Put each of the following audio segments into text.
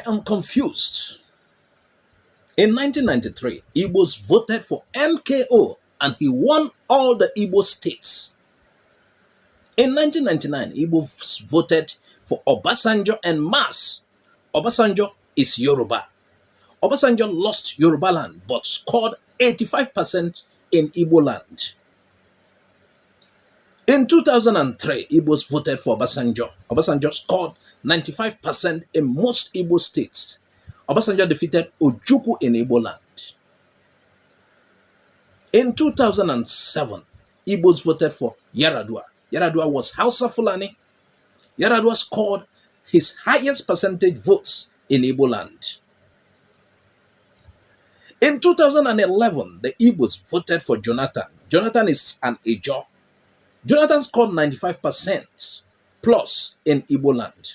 am confused. In 1993, Igbos voted for MKO and he won all the Igbo states. In 1999, Igbos voted for Obasanjo en masse. Obasanjo is Yoruba. Obasanjo lost Yoruba land but scored 85% in Igbo land. In 2003, Igbos voted for Obasanjo. Obasanjo scored 95% in most Igbo states. Obasanjo defeated Ojukwu in Igbo land. In 2007, Igbos voted for Yaradua. Yaradua was Hausa Fulani. Yaradua scored his highest percentage votes in Igbo land. In 2011, the Igbos voted for Jonathan. Jonathan is an Ijo. Jonathan scored 95% plus in Igbo land.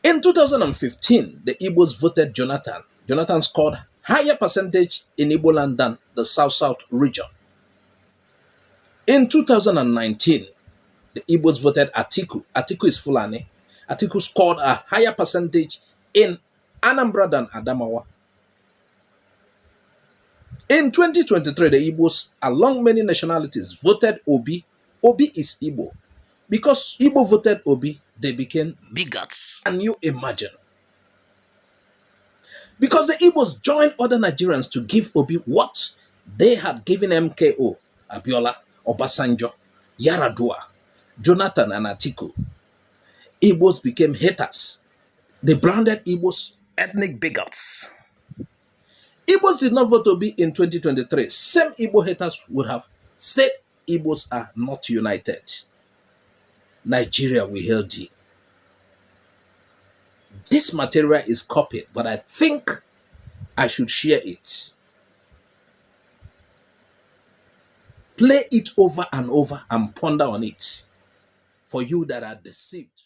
In 2015, the Igbos voted Jonathan. Jonathan scored higher percentage in Igbo land than the South-South region. In 2019, the Igbos voted Atiku. Atiku is Fulani. Atiku scored a higher percentage in Anambra than Adamawa. In 2023, the Igbos, along many nationalities, voted Obi. Obi is Igbo. Because Igbo voted Obi, they became bigots. Can you imagine? Because the Igbos joined other Nigerians to give Obi what they had given MKO, Abiola, Obasanjo, Yaradua, Jonathan, and Atiku. Igbos became haters. They branded Igbos ethnic bigots. Igbos did not vote Obi in 2023. Same Igbo haters would have said Igbos are not united. Nigeria will hail thee. This material is copied, but I think I should share it. Play it over and over and ponder on it for you that are deceived.